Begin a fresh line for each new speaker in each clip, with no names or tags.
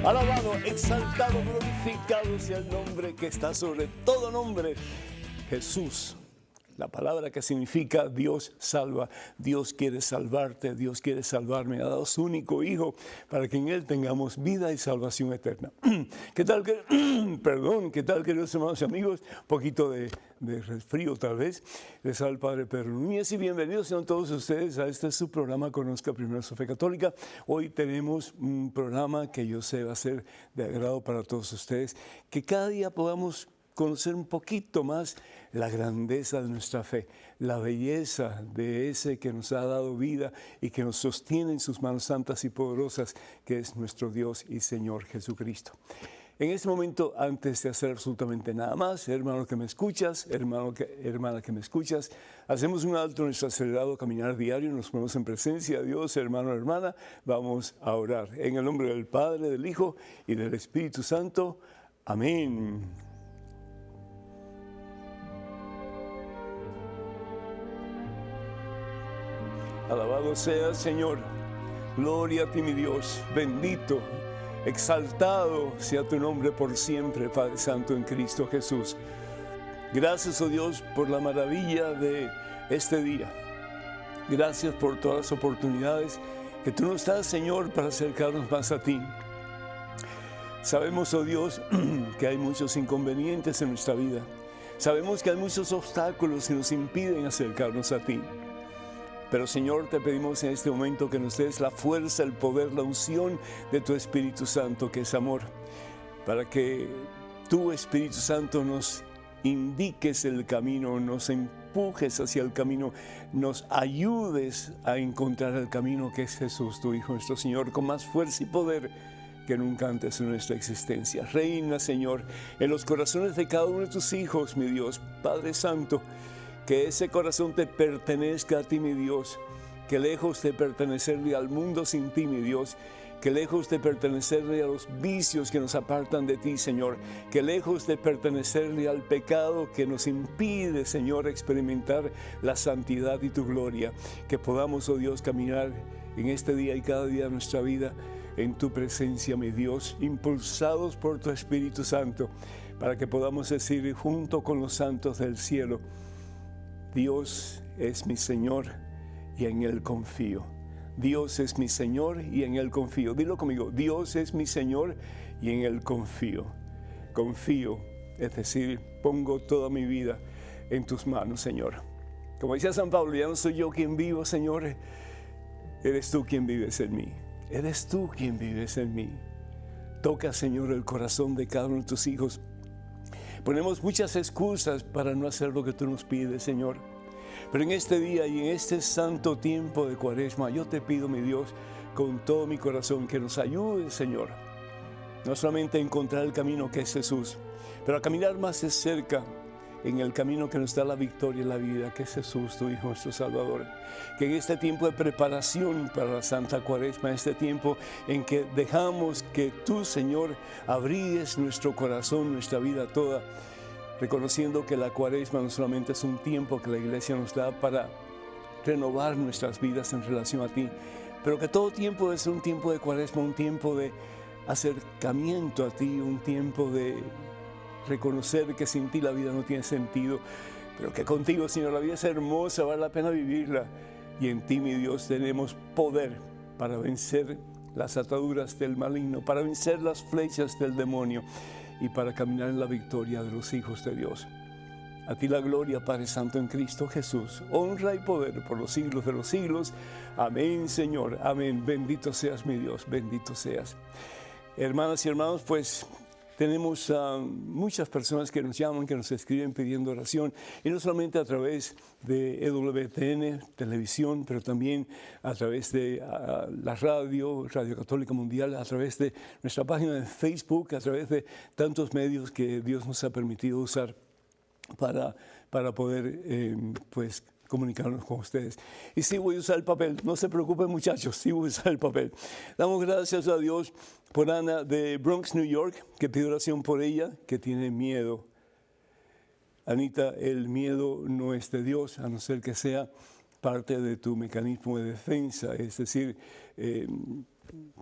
Alabado, exaltado, glorificado sea el nombre que está sobre todo nombre, Jesús. La palabra que significa Dios salva. Dios quiere salvarte, Dios quiere salvarme. Ha dado su único Hijo para que en Él tengamos vida y salvación eterna. ¿Qué tal, ¿Qué tal, queridos hermanos y amigos? Un poquito de resfrío tal vez. Les habla el Padre Pedro Núñez y bienvenidos sean todos ustedes a este su programa Conozca Primero su Fe Católica. Hoy tenemos un programa que yo sé va a ser de agrado para todos ustedes. Que cada día podamos conocer un poquito más la grandeza de nuestra fe, la belleza de ese que nos ha dado vida y que nos sostiene en sus manos santas y poderosas, que es nuestro Dios y Señor Jesucristo. En este momento, antes de hacer absolutamente nada más, hermano que me escuchas, hermana que me escuchas, hacemos un alto en nuestro acelerado caminar diario, nos ponemos en presencia de Dios, hermano, hermana, vamos a orar. En el nombre del Padre, del Hijo y del Espíritu Santo. Amén. Alabado sea, Señor. Gloria a ti, mi Dios. Bendito, exaltado sea tu nombre por siempre, Padre Santo, en Cristo Jesús. Gracias, oh Dios, por la maravilla de este día. Gracias por todas las oportunidades que tú nos das, Señor, para acercarnos más a ti. Sabemos, oh Dios, que hay muchos inconvenientes en nuestra vida. Sabemos que hay muchos obstáculos que nos impiden acercarnos a ti. Pero, Señor, te pedimos en este momento que nos des la fuerza, el poder, la unción de tu Espíritu Santo, que es amor, para que tu Espíritu Santo nos indiques el camino, nos empujes hacia el camino, nos ayudes a encontrar el camino que es Jesús, tu Hijo, nuestro Señor, con más fuerza y poder que nunca antes en nuestra existencia. Reina, Señor, en los corazones de cada uno de tus hijos, mi Dios, Padre Santo, que ese corazón te pertenezca a ti, mi Dios, que lejos de pertenecerle al mundo sin ti, mi Dios, que lejos de pertenecerle a los vicios que nos apartan de ti, Señor, que lejos de pertenecerle al pecado que nos impide, Señor, experimentar la santidad y tu gloria, que podamos, oh Dios, caminar en este día y cada día de nuestra vida en tu presencia, mi Dios, impulsados por tu Espíritu Santo, para que podamos decir junto con los santos del cielo: Dios es mi Señor y en Él confío. Dios es mi Señor y en Él confío. Dilo conmigo: Dios es mi Señor y en Él confío. Confío, es decir, pongo toda mi vida en tus manos, Señor. Como decía San Pablo, ya no soy yo quien vivo, Señor, eres tú quien vives en mí. Eres tú quien vives en mí. Toca, Señor, el corazón de cada uno de tus hijos. Ponemos muchas excusas para no hacer lo que tú nos pides, Señor. Pero en este día y en este santo tiempo de Cuaresma, yo te pido, mi Dios, con todo mi corazón, que nos ayudes, Señor, no solamente a encontrar el camino que es Jesús, pero a caminar más de cerca en el camino que nos da la victoria en la vida, que es Jesús, tu Hijo, nuestro Salvador. Que en este tiempo de preparación para la Santa Cuaresma, este tiempo en que dejamos que tú, Señor, abrigues nuestro corazón, nuestra vida toda, reconociendo que la Cuaresma no solamente es un tiempo que la Iglesia nos da para renovar nuestras vidas en relación a ti, pero que todo tiempo es un tiempo de Cuaresma, un tiempo de acercamiento a ti, un tiempo de reconocer que sin ti la vida no tiene sentido, pero que contigo, Señor, la vida es hermosa, vale la pena vivirla. Y en ti, mi Dios, tenemos poder para vencer las ataduras del maligno, para vencer las flechas del demonio y para caminar en la victoria de los hijos de Dios. A ti la gloria, Padre Santo, en Cristo Jesús. Honra y poder por los siglos de los siglos. Amén, Señor. Amén. Bendito seas, mi Dios. Bendito seas. Hermanas y hermanos, pues tenemos muchas personas que nos llaman, que nos escriben pidiendo oración, y no solamente a través de EWTN, televisión, pero también a través de la Radio Católica Mundial, a través de nuestra página de Facebook, a través de tantos medios que Dios nos ha permitido usar para poder pues comunicarnos con ustedes. Y sí voy a usar el papel, no se preocupen, muchachos, sí voy a usar el papel. Damos gracias a Dios por Ana de Bronx, New York, que pide oración por ella, que tiene miedo. Anita, el miedo no es de Dios, a no ser que sea parte de tu mecanismo de defensa, es decir,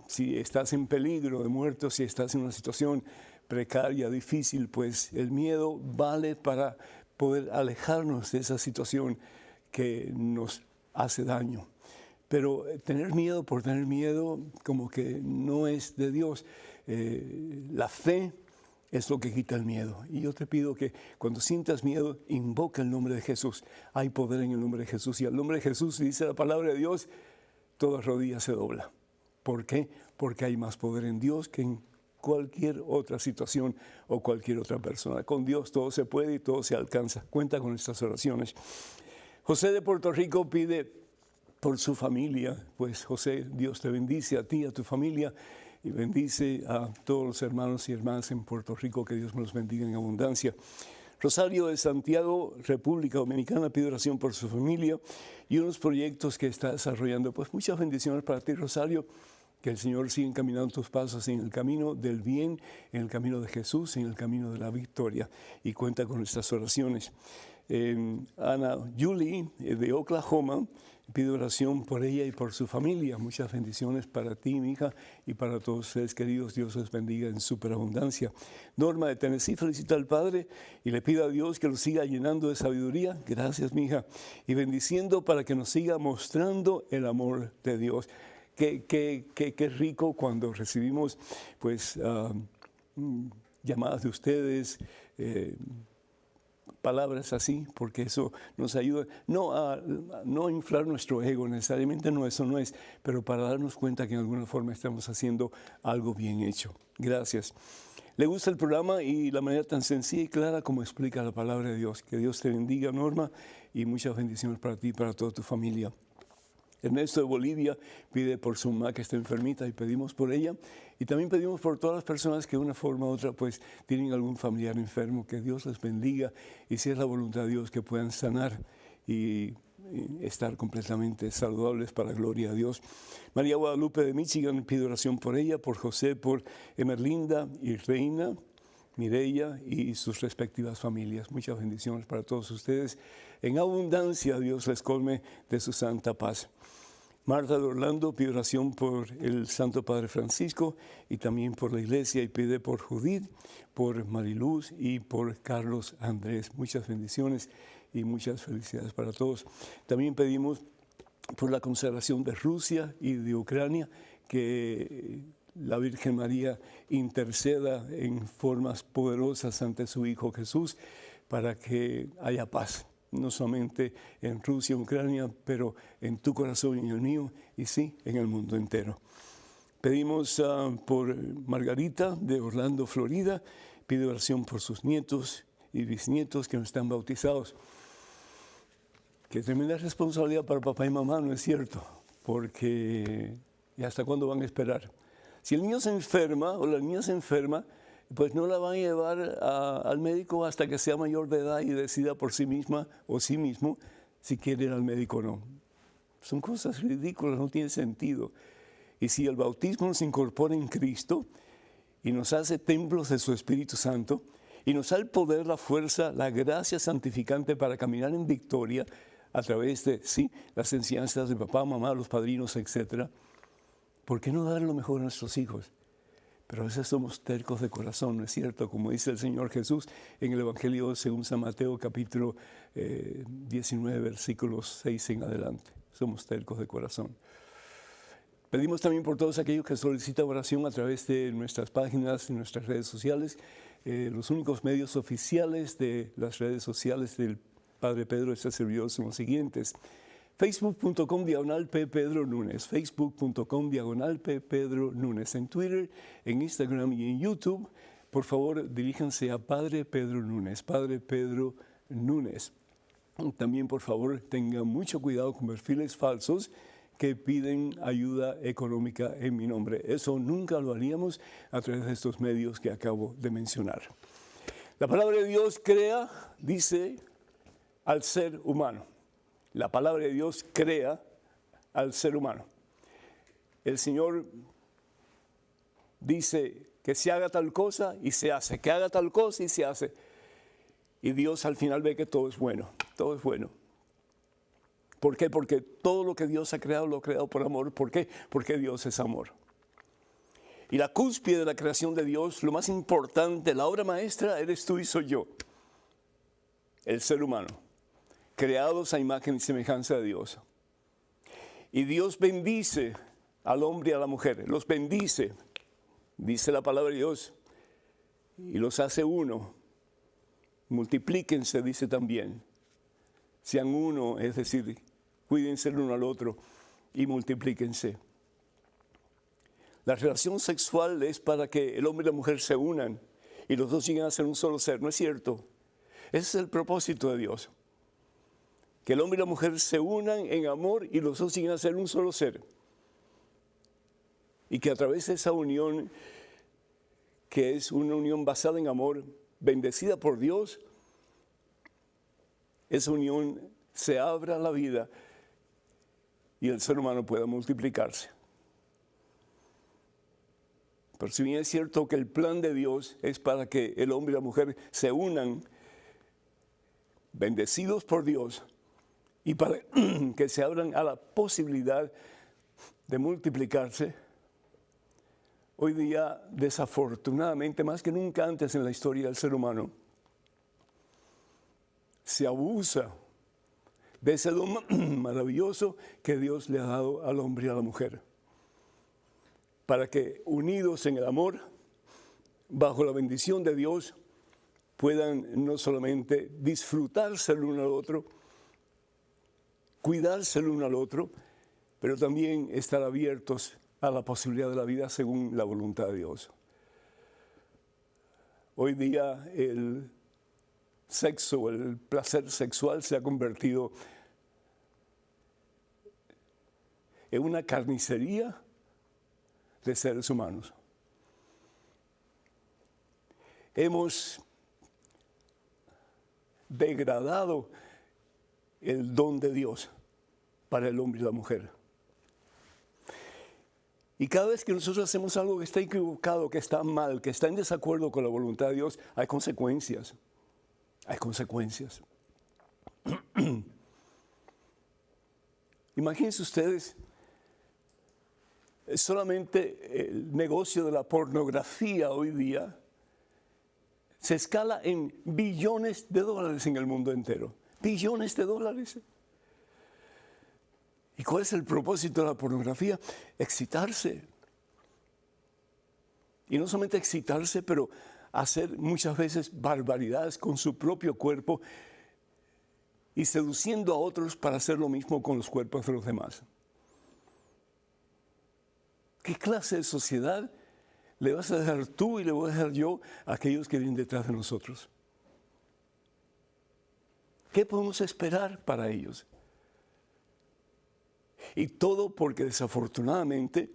si estás en peligro de muerte, si estás en una situación precaria, difícil, pues el miedo vale para poder alejarnos de esa situación que nos hace daño. Pero tener miedo por tener miedo como que no es de Dios. La fe es lo que quita el miedo. Y yo te pido que cuando sientas miedo, invoca el nombre de Jesús. Hay poder en el nombre de Jesús. Y al nombre de Jesús, dice la palabra de Dios, toda rodilla se dobla. ¿Por qué? Porque hay más poder en Dios que en cualquier otra situación o cualquier otra persona. Con Dios todo se puede y todo se alcanza. Cuenta con estas oraciones. José de Puerto Rico pide por su familia. Pues José, Dios te bendice a ti, a tu familia, y bendice a todos los hermanos y hermanas en Puerto Rico. Que Dios me los bendiga en abundancia. Rosario de Santiago, República Dominicana, pide oración por su familia y unos proyectos que está desarrollando. Pues muchas bendiciones para ti, Rosario. Que el Señor siga encaminando tus pasos en el camino del bien, en el camino de Jesús, en el camino de la victoria. Y cuenta con nuestras oraciones. Ana Julie, de Oklahoma, pide oración por ella y por su familia. Muchas bendiciones para ti, mi hija, y para todos ustedes, queridos. Dios les bendiga en superabundancia. Norma de Tennessee felicita al Padre y le pide a Dios que lo siga llenando de sabiduría. Gracias, mi hija. Y bendiciendo para que nos siga mostrando el amor de Dios. Qué rico cuando recibimos pues llamadas de ustedes, palabras así, porque eso nos ayuda no a inflar nuestro ego necesariamente, no, eso no es, pero para darnos cuenta que en alguna forma estamos haciendo algo bien hecho. Gracias. ¿Le gusta el programa y la manera tan sencilla y clara como explica la palabra de Dios? Que Dios te bendiga, Norma, y muchas bendiciones para ti y para toda tu familia. Ernesto de Bolivia pide por su mamá que está enfermita y pedimos por ella. Y también pedimos por todas las personas que de una forma u otra pues tienen algún familiar enfermo. Que Dios les bendiga y si es la voluntad de Dios que puedan sanar y estar completamente saludables para la gloria de Dios. María Guadalupe de Michigan pide oración por ella, por José, por Emerlinda y Reina, Mireya y sus respectivas familias. Muchas bendiciones para todos ustedes. En abundancia Dios les colme de su santa paz. Marta de Orlando pide oración por el Santo Padre Francisco y también por la iglesia y pide por Judith, por Mariluz y por Carlos Andrés. Muchas bendiciones y muchas felicidades para todos. También pedimos por la consagración de Rusia y de Ucrania, que la Virgen María interceda en formas poderosas ante su Hijo Jesús para que haya paz. No solamente en Rusia, Ucrania, pero en tu corazón y en el mío, y sí, en el mundo entero. Pedimos por Margarita de Orlando, Florida, pide oración por sus nietos y bisnietos que no están bautizados. Qué tremenda responsabilidad para papá y mamá, ¿no es cierto? Porque ¿y hasta cuándo van a esperar? Si el niño se enferma o la niña se enferma, pues no la van a llevar al médico hasta que sea mayor de edad y decida por sí misma o sí mismo si quiere ir al médico o no. Son cosas ridículas, no tiene sentido. Y si el bautismo nos incorpora en Cristo y nos hace templos de su Espíritu Santo y nos da el poder, la fuerza, la gracia santificante para caminar en victoria a través de las enseñanzas de papá, mamá, los padrinos, etc., ¿por qué no dar lo mejor a nuestros hijos? Pero a veces somos tercos de corazón, ¿no es cierto? Como dice el Señor Jesús en el Evangelio según San Mateo, capítulo 19, versículos 6 en adelante. Somos tercos de corazón. Pedimos también por todos aquellos que solicitan oración a través de nuestras páginas y nuestras redes sociales. Los únicos medios oficiales de las redes sociales del Padre Pedro, este servidor, son los siguientes. Facebook.com/ppedronunes, Facebook.com/ppedronunes. En Twitter, en Instagram y en YouTube, por favor, diríjanse a Padre Pedro Nunes, Padre Pedro Nunes. También, por favor, tengan mucho cuidado con perfiles falsos que piden ayuda económica en mi nombre. Eso nunca lo haríamos a través de estos medios que acabo de mencionar. La palabra de Dios crea, dice, al ser humano. La palabra de Dios crea al ser humano. El Señor dice que se haga tal cosa y se hace, que haga tal cosa y se hace. Y Dios al final ve que todo es bueno, todo es bueno. ¿Por qué? Porque todo lo que Dios ha creado, lo ha creado por amor. ¿Por qué? Porque Dios es amor. Y la cúspide de la creación de Dios, lo más importante, la obra maestra, eres tú y soy yo, el ser humano, creados a imagen y semejanza de Dios. Y Dios bendice al hombre y a la mujer, los bendice, dice la palabra de Dios, y los hace uno. Multiplíquense, dice también. Sean uno, es decir, cuídense el uno al otro y multiplíquense. La relación sexual es para que el hombre y la mujer se unan y los dos lleguen a ser un solo ser, ¿no es cierto? Ese es el propósito de Dios. Que el hombre y la mujer se unan en amor y los dos lleguen a ser un solo ser. Y que a través de esa unión, que es una unión basada en amor, bendecida por Dios, esa unión se abra a la vida y el ser humano pueda multiplicarse. Pero si bien es cierto que el plan de Dios es para que el hombre y la mujer se unan, bendecidos por Dios, y para que se abran a la posibilidad de multiplicarse, hoy día, desafortunadamente, más que nunca antes en la historia del ser humano, se abusa de ese don maravilloso que Dios le ha dado al hombre y a la mujer, para que unidos en el amor, bajo la bendición de Dios, puedan no solamente disfrutarse el uno al otro, cuidarse el uno al otro, pero también estar abiertos a la posibilidad de la vida según la voluntad de Dios. Hoy día el sexo, el placer sexual se ha convertido en una carnicería de seres humanos. Hemos degradado el don de Dios para el hombre y la mujer. Y cada vez que nosotros hacemos algo que está equivocado, que está mal, que está en desacuerdo con la voluntad de Dios, hay consecuencias. Hay consecuencias. Imagínense ustedes, solamente el negocio de la pornografía hoy día se escala en billones de dólares en el mundo entero. Billones de dólares. ¿Y cuál es el propósito de la pornografía? Excitarse. Y no solamente excitarse, pero hacer muchas veces barbaridades con su propio cuerpo y seduciendo a otros para hacer lo mismo con los cuerpos de los demás. ¿Qué clase de sociedad le vas a dejar tú y le voy a dejar yo a aquellos que vienen detrás de nosotros? ¿Qué podemos esperar para ellos? Y todo porque desafortunadamente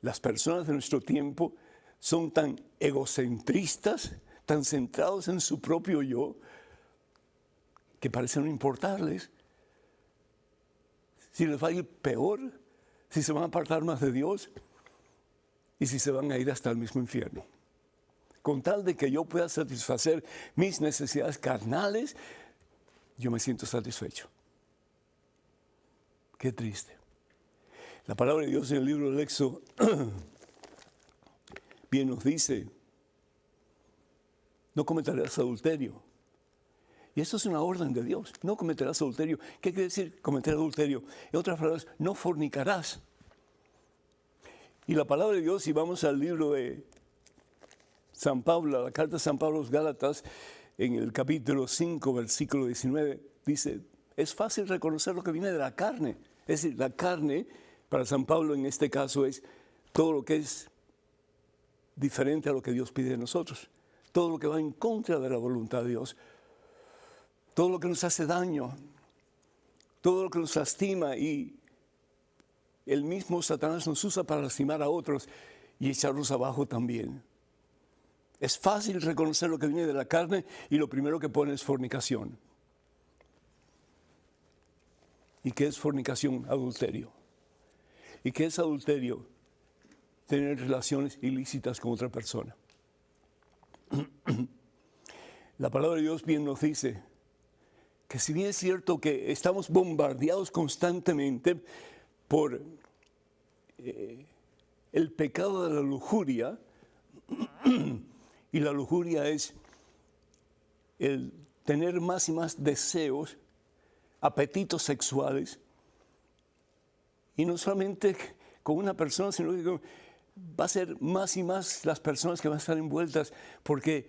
las personas de nuestro tiempo son tan egocentristas, tan centrados en su propio yo, que parece no importarles si les va a ir peor, si se van a apartar más de Dios y si se van a ir hasta el mismo infierno. Con tal de que yo pueda satisfacer mis necesidades carnales, yo me siento satisfecho. Qué triste. La palabra de Dios en el libro del Éxodo bien nos dice, no cometerás adulterio. Y eso es una orden de Dios, no cometerás adulterio. ¿Qué quiere decir cometer adulterio? En otras palabras, no fornicarás. Y la palabra de Dios, si vamos al libro de San Pablo, a la carta de San Pablo a los Gálatas, en el capítulo 5, versículo 19, dice, es fácil reconocer lo que viene de la carne. Es decir, la carne, para San Pablo en este caso, es todo lo que es diferente a lo que Dios pide de nosotros. Todo lo que va en contra de la voluntad de Dios. Todo lo que nos hace daño. Todo lo que nos lastima, y el mismo Satanás nos usa para lastimar a otros y echarlos abajo también. Es fácil reconocer lo que viene de la carne y lo primero que pone es fornicación. ¿Y qué es fornicación? Adulterio. ¿Y qué es adulterio? Tener relaciones ilícitas con otra persona. La palabra de Dios bien nos dice que si bien es cierto que estamos bombardeados constantemente por el pecado de la lujuria, y la lujuria es el tener más y más deseos, apetitos sexuales, y no solamente con una persona, sino que va a ser más y más las personas que van a estar envueltas, porque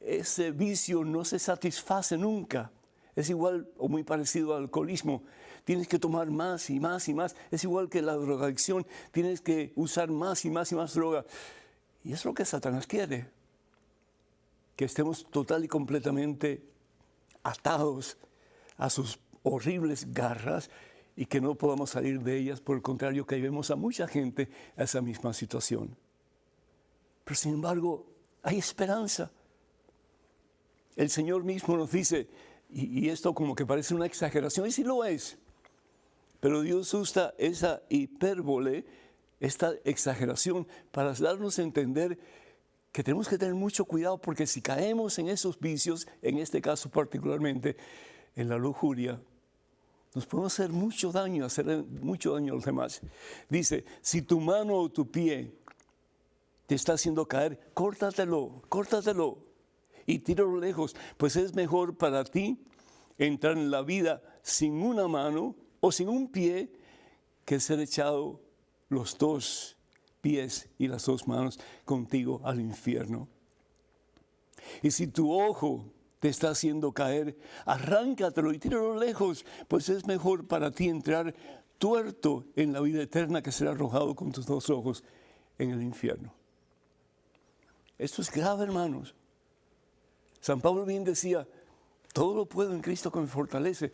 ese vicio no se satisface nunca. Es igual o muy parecido al alcoholismo. Tienes que tomar más y más y más. Es igual que la drogadicción. Tienes que usar más y más y más droga. Y es lo que Satanás quiere. Que estemos total y completamente atados a sus horribles garras y que no podamos salir de ellas. Por el contrario, que vemos a mucha gente en esa misma situación. Pero sin embargo, hay esperanza. El Señor mismo nos dice, y esto como que parece una exageración, y sí lo es, pero Dios usa esa hipérbole, esta exageración, para darnos a entender que tenemos que tener mucho cuidado, porque si caemos en esos vicios, en este caso particularmente, en la lujuria, nos podemos hacer mucho daño a los demás. Dice, si tu mano o tu pie te está haciendo caer, córtatelo y tíralo lejos, pues es mejor para ti entrar en la vida sin una mano o sin un pie que ser echado los dos pies y las dos manos contigo al infierno. Y si tu ojo te está haciendo caer, arráncatelo y tíralo lejos, pues es mejor para ti entrar tuerto en la vida eterna que ser arrojado con tus dos ojos en el infierno. Esto es grave, hermanos. San Pablo bien decía, todo lo puedo en Cristo que me fortalece.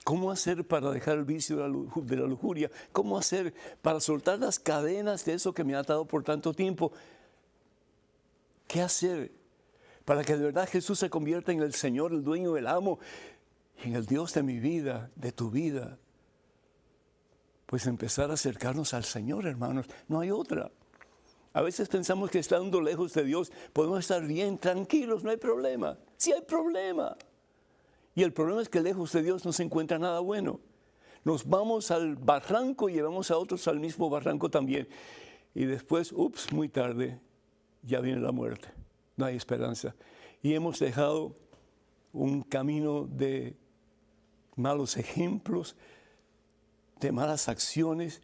¿Cómo hacer para dejar el vicio de la lujuria? ¿Cómo hacer para soltar las cadenas de eso que me ha atado por tanto tiempo? ¿Qué hacer para que de verdad Jesús se convierta en el Señor, el dueño, el amo, en el Dios de mi vida, de tu vida? Pues empezar a acercarnos al Señor, hermanos. No hay otra. A veces pensamos que estando lejos de Dios podemos estar bien, tranquilos, no hay problema. Sí hay problema. Y el problema es que lejos de Dios no se encuentra nada bueno. Nos vamos al barranco y llevamos a otros al mismo barranco también. Y después, muy tarde, ya viene la muerte. No hay esperanza. Y hemos dejado un camino de malos ejemplos, de malas acciones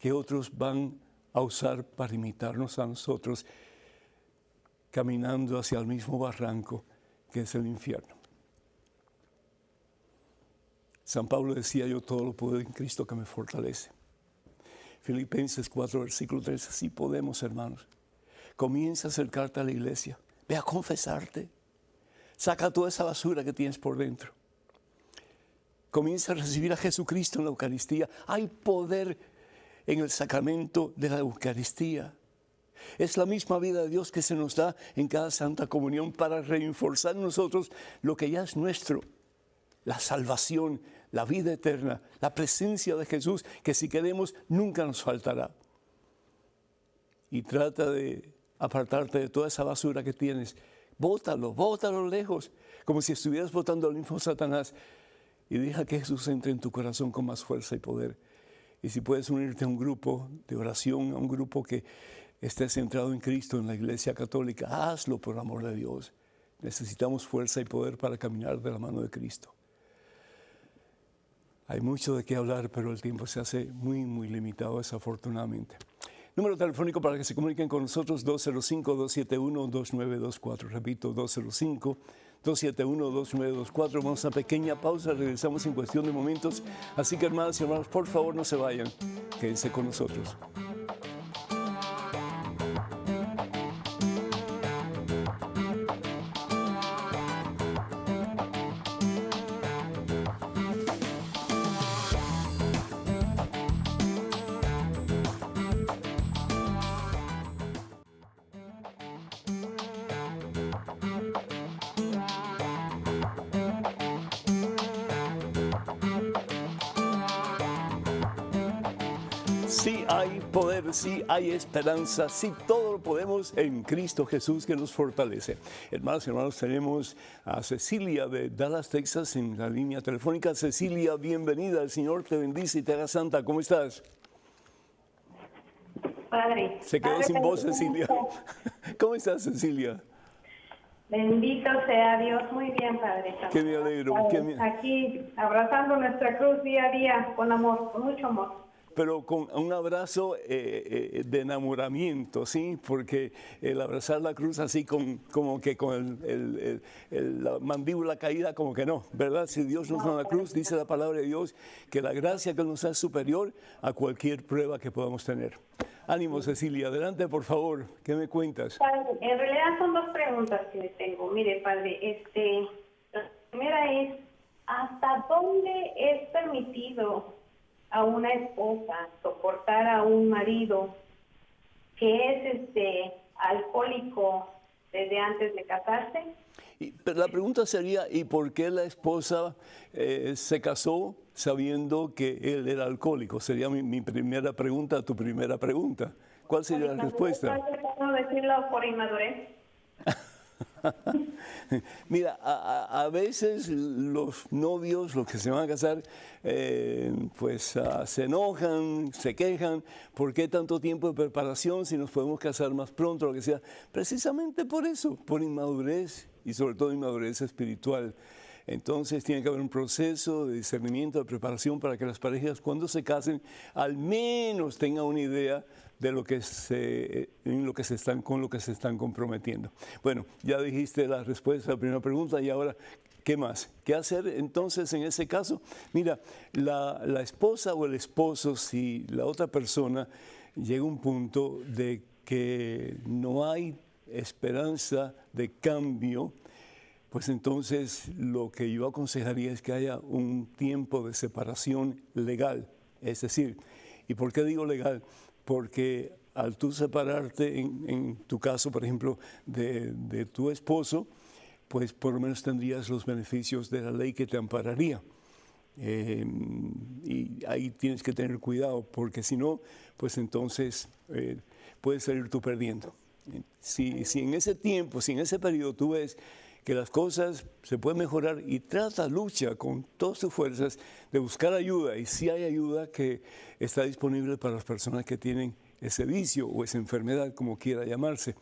que otros van a usar para imitarnos a nosotros, caminando hacia el mismo barranco que es el infierno. San Pablo decía, yo todo lo puedo en Cristo que me fortalece. Filipenses 4, versículo 13, sí podemos, hermanos. Comienza a acercarte a la iglesia, ve a confesarte, saca toda esa basura que tienes por dentro. Comienza a recibir a Jesucristo en la Eucaristía. Hay poder en el sacramento de la Eucaristía. Es la misma vida de Dios que se nos da en cada Santa Comunión para reforzar en nosotros lo que ya es nuestro. La salvación, la vida eterna, la presencia de Jesús, que si queremos nunca nos faltará. Y trata de apartarte de toda esa basura que tienes. Bótalo lejos, como si estuvieras botando al mismo Satanás. Y deja que Jesús entre en tu corazón con más fuerza y poder. Y si puedes unirte a un grupo de oración, a un grupo que esté centrado en Cristo, en la Iglesia Católica, hazlo por amor de Dios. Necesitamos fuerza y poder para caminar de la mano de Cristo. Hay mucho de qué hablar, pero el tiempo se hace muy, muy limitado, desafortunadamente. Número telefónico para que se comuniquen con nosotros, 205-271-2924. Repito, 205-271-2924. Vamos a una pequeña pausa, regresamos en cuestión de momentos. Así que, hermanas y hermanos, por favor, no se vayan. Quédense con nosotros. Sí hay poder, sí hay esperanza, sí todo lo podemos en Cristo Jesús que nos fortalece. Hermanos y hermanos, tenemos a Cecilia de Dallas, Texas, en la línea telefónica. Cecilia, bienvenida. El Señor te bendice y te haga santa. ¿Cómo estás?
Padre.
Se quedó
Padre,
sin voz,
bendito.
Cecilia. ¿Cómo estás, Cecilia?
Bendito sea Dios. Muy bien, Padre.
Que me alegro.
Padre, aquí abrazando nuestra cruz día a día con amor, con mucho amor.
Pero con un abrazo de enamoramiento, ¿sí? Porque el abrazar la cruz así como que con la mandíbula caída, como que no, ¿verdad? Si Dios nos da la cruz, dice la palabra de Dios, que la gracia que nos da es superior a cualquier prueba que podamos tener. Ánimo, Cecilia, adelante, por favor, ¿qué me cuentas?
Padre, en realidad son dos preguntas que le tengo. Mire, Padre, la primera es, ¿hasta dónde es permitido a una esposa soportar a un marido que es alcohólico desde antes de casarse?
Pero la pregunta sería, ¿y por qué la esposa se casó sabiendo que él era alcohólico? Sería mi primera pregunta, tu primera pregunta. ¿Cuál sería la respuesta?
¿Puedo decirlo por inmadurez?
Mira, a veces los novios, los que se van a casar, se enojan, se quejan, ¿por qué tanto tiempo de preparación si nos podemos casar más pronto, lo que sea? Precisamente por eso, por inmadurez y sobre todo inmadurez espiritual. Entonces tiene que haber un proceso de discernimiento, de preparación para que las parejas cuando se casen al menos tengan una idea de lo que con lo que se están comprometiendo. Bueno, ya dijiste la respuesta a la primera pregunta y ahora, ¿qué más? ¿Qué hacer entonces en ese caso? Mira, la esposa o el esposo, si la otra persona llega a un punto de que no hay esperanza de cambio, pues entonces lo que yo aconsejaría es que haya un tiempo de separación legal. Es decir, ¿y por qué digo legal? Porque al tú separarte, en tu caso, por ejemplo, de tu esposo, pues por lo menos tendrías los beneficios de la ley que te ampararía. Y ahí tienes que tener cuidado, porque si no, pues entonces puedes salir tú perdiendo. Si en ese tiempo, si en ese periodo tú ves que las cosas se pueden mejorar y lucha con todas tus fuerzas de buscar ayuda, y si hay ayuda que está disponible para las personas que tienen ese vicio o esa enfermedad, como quiera llamarse.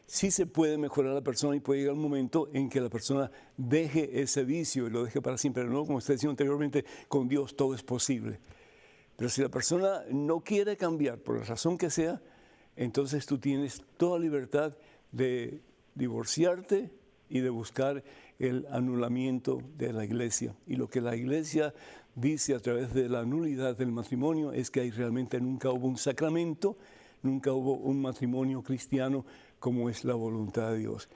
Sí se puede mejorar a la persona y puede llegar un momento en que la persona deje ese vicio y lo deje para siempre. No, como usted decía anteriormente, con Dios todo es posible. Pero si la persona no quiere cambiar, por la razón que sea, entonces tú tienes toda libertad de divorciarte y de buscar el anulamiento de la iglesia. Y lo que la iglesia dice a través de la nulidad del matrimonio es que ahí realmente nunca hubo un sacramento, nunca hubo un matrimonio cristiano como es la voluntad de Dios.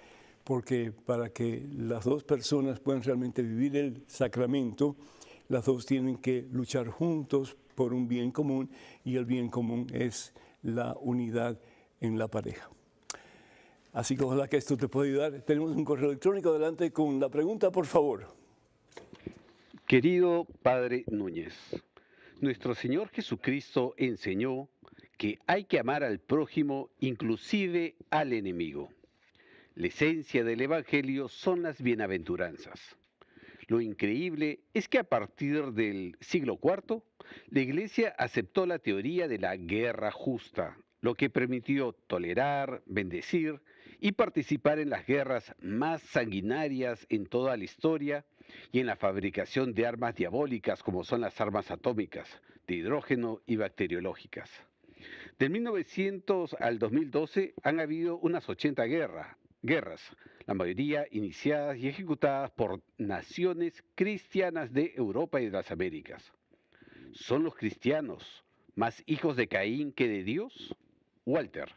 Porque para que las dos personas puedan realmente vivir el sacramento, las dos tienen que luchar juntos por un bien común, y el bien común es la unidad en la pareja. Así que ojalá que esto te pueda ayudar. Tenemos un correo electrónico. Adelante con la pregunta, por favor.
Querido Padre Núñez, nuestro Señor Jesucristo enseñó que hay que amar al prójimo, inclusive al enemigo. La esencia del Evangelio son las bienaventuranzas. Lo increíble es que a partir del siglo IV, la Iglesia aceptó la teoría de la guerra justa, lo que permitió tolerar, bendecir y participar en las guerras más sanguinarias en toda la historia y en la fabricación de armas diabólicas como son las armas atómicas, de hidrógeno y bacteriológicas. Del 1900 al 2012 han habido unas 80 guerras, la mayoría iniciadas y ejecutadas por naciones cristianas de Europa y de las Américas. ¿Son los cristianos más hijos de Caín que de Dios? Walter,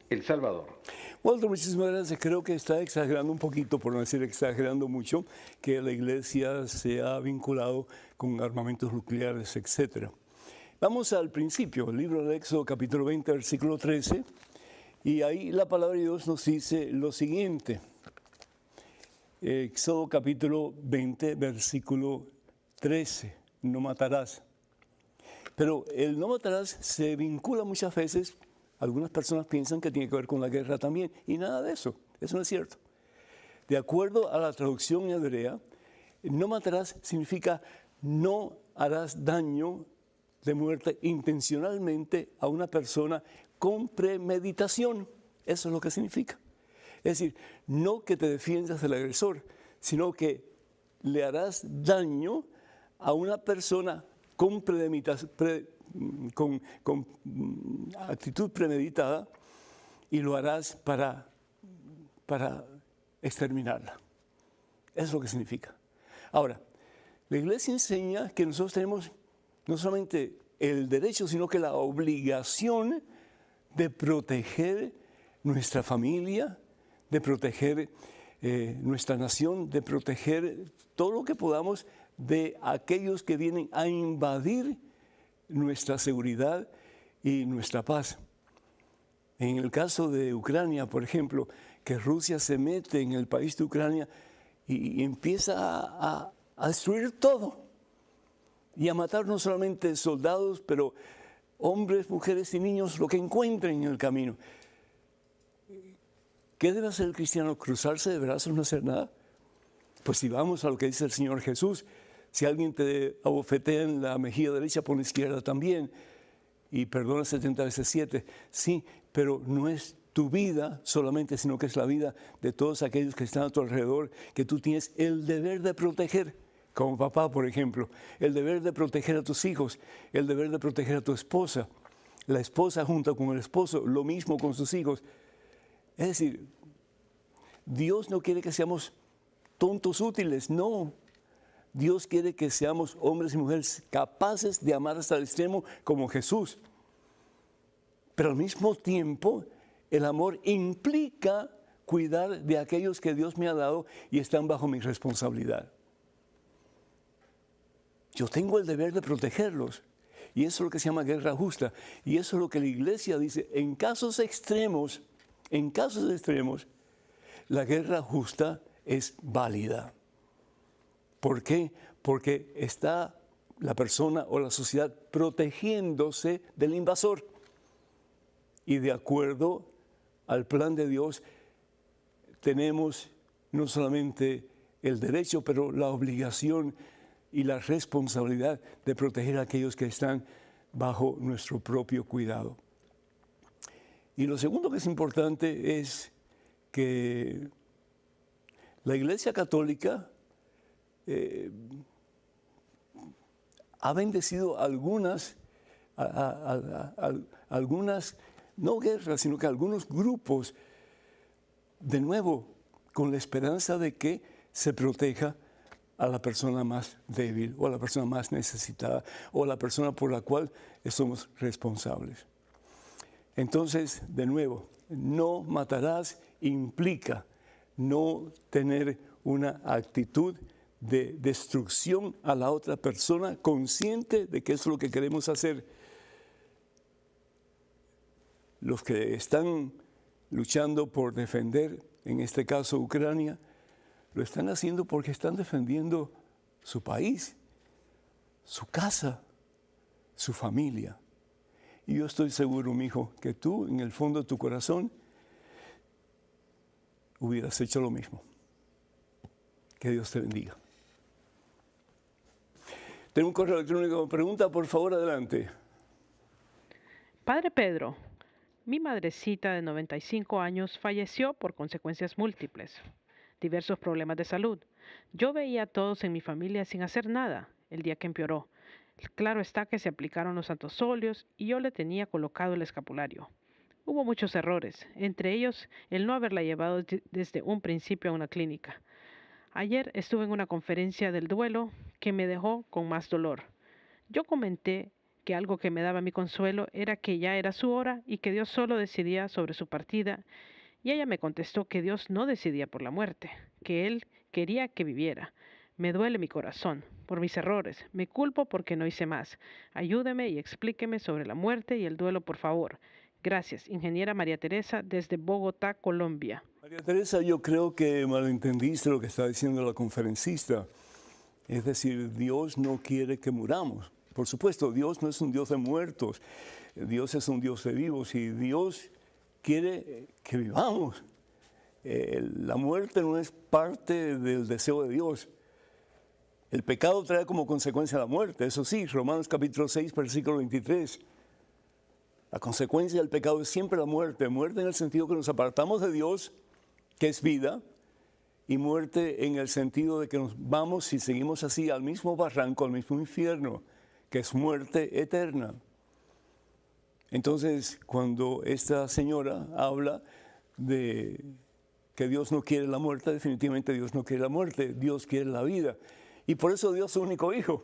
El Salvador.
Walter, muchísimas gracias. Creo que está exagerando un poquito, por no decir exagerando mucho, que la iglesia se ha vinculado con armamentos nucleares, etc. Vamos al principio, el libro del Éxodo, capítulo 20, versículo 13, y ahí la palabra de Dios nos dice lo siguiente. Éxodo capítulo 20, versículo 13, no matarás. Pero el no matarás se vincula muchas veces, algunas personas piensan que tiene que ver con la guerra también, y nada de eso, eso no es cierto. De acuerdo a la traducción hebrea, no matarás significa no harás daño de muerte intencionalmente a una persona con premeditación. Eso es lo que significa. Es decir, no que te defiendas del agresor, sino que le harás daño a una persona con actitud premeditada y lo harás para exterminarla. Eso es lo que significa. Ahora, la Iglesia enseña que nosotros tenemos no solamente el derecho, sino que la obligación de proteger nuestra familia, de proteger nuestra nación, de proteger todo lo que podamos de aquellos que vienen a invadir nuestra seguridad y nuestra paz. En el caso de Ucrania, por ejemplo, que Rusia se mete en el país de Ucrania y empieza a destruir todo y a matar no solamente soldados, pero hombres, mujeres y niños, lo que encuentren en el camino. ¿Qué debe hacer el cristiano? ¿Cruzarse de brazos, no hacer nada? Pues si vamos a lo que dice el Señor Jesús, si alguien te abofetea en la mejilla derecha, por la izquierda también, y perdona 70 veces 7, sí, pero no es tu vida solamente, sino que es la vida de todos aquellos que están a tu alrededor, que tú tienes el deber de proteger, como papá, por ejemplo, el deber de proteger a tus hijos, el deber de proteger a tu esposa, la esposa junto con el esposo, lo mismo con sus hijos. Es decir, Dios no quiere que seamos tontos útiles, no. Dios quiere que seamos hombres y mujeres capaces de amar hasta el extremo como Jesús. Pero al mismo tiempo, el amor implica cuidar de aquellos que Dios me ha dado y están bajo mi responsabilidad. Yo tengo el deber de protegerlos. Y eso es lo que se llama guerra justa. Y eso es lo que la Iglesia dice. En casos extremos, la guerra justa es válida. ¿Por qué? Porque está la persona o la sociedad protegiéndose del invasor. Y de acuerdo al plan de Dios, tenemos no solamente el derecho, pero la obligación y la responsabilidad de proteger a aquellos que están bajo nuestro propio cuidado. Y lo segundo que es importante es que la Iglesia Católica ha bendecido algunas, no guerras, sino que algunos grupos, de nuevo, con la esperanza de que se proteja a la persona más débil o a la persona más necesitada o a la persona por la cual somos responsables. Entonces, de nuevo, no matarás implica no tener una actitud de destrucción a la otra persona, consciente de que eso es lo que queremos hacer. Los que están luchando por defender, en este caso Ucrania, lo están haciendo porque están defendiendo su país, su casa, su familia. Y yo estoy seguro, mi hijo, que tú, en el fondo de tu corazón, hubieras hecho lo mismo. Que Dios te bendiga. Tengo un correo electrónico. Pregunta, por favor, adelante.
Padre Pedro, mi madrecita de 95 años falleció por consecuencias múltiples, diversos problemas de salud. Yo veía a todos en mi familia sin hacer nada el día que empeoró. Claro está que se aplicaron los santos óleos y yo le tenía colocado el escapulario. Hubo muchos errores, entre ellos el no haberla llevado desde un principio a una clínica. Ayer estuve en una conferencia del duelo que me dejó con más dolor. Yo comenté que algo que me daba mi consuelo era que ya era su hora y que Dios solo decidía sobre su partida, y ella me contestó que Dios no decidía por la muerte, que Él quería que viviera. Me duele mi corazón por mis errores, me culpo porque no hice más. Ayúdeme y explíqueme sobre la muerte y el duelo, por favor. Gracias, ingeniera María Teresa, desde Bogotá, Colombia.
María Teresa, yo creo que malentendiste lo que está diciendo la conferencista. Es decir, Dios no quiere que muramos. Por supuesto, Dios no es un Dios de muertos, Dios es un Dios de vivos y Dios quiere que vivamos. La muerte no es parte del deseo de Dios. El pecado trae como consecuencia la muerte, eso sí, Romanos capítulo 6, versículo 23. La consecuencia del pecado es siempre la muerte. Muerte en el sentido que nos apartamos de Dios, que es vida, y muerte en el sentido de que nos vamos, si seguimos así, al mismo barranco, al mismo infierno, que es muerte eterna. Entonces, cuando esta señora habla de que Dios no quiere la muerte, definitivamente Dios no quiere la muerte, Dios quiere la vida. Y por eso dio su único hijo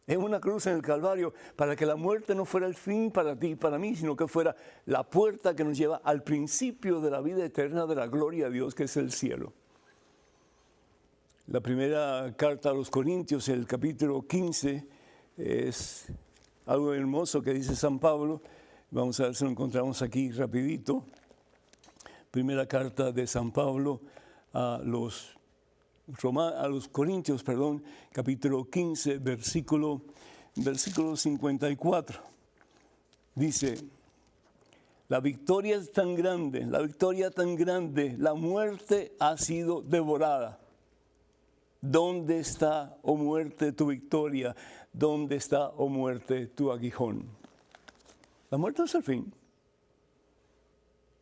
en una cruz en el Calvario, para que la muerte no fuera el fin para ti y para mí, sino que fuera la puerta que nos lleva al principio de la vida eterna, de la gloria a Dios, que es el cielo. La primera carta a los Corintios, el capítulo 15, es algo hermoso que dice San Pablo. Vamos a ver si lo encontramos aquí rapidito. Primera carta de San Pablo a los Corintios, capítulo 15, versículo 54. Dice, la victoria es tan grande, la muerte ha sido devorada. ¿Dónde está, oh muerte, tu victoria? ¿Dónde está, oh muerte, tu aguijón? La muerte es el fin.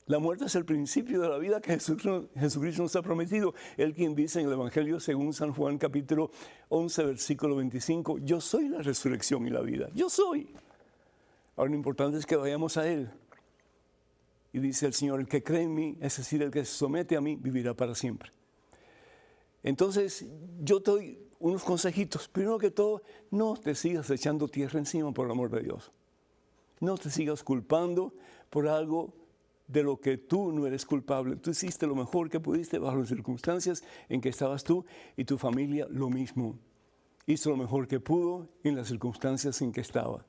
La muerte es el principio de la vida que Jesucristo nos ha prometido. Él quien dice en el Evangelio según San Juan capítulo 11, versículo 25, yo soy la resurrección y la vida. Yo soy. Ahora lo importante es que vayamos a Él. Y dice el Señor, el que cree en mí, es decir, el que se somete a mí, vivirá para siempre. Entonces, yo te doy unos consejitos. Primero que todo, no te sigas echando tierra encima, por el amor de Dios. No te sigas culpando por algo de lo que tú no eres culpable. Tú hiciste lo mejor que pudiste bajo las circunstancias en que estabas tú y tu familia lo mismo. Hizo lo mejor que pudo en las circunstancias en que estaba.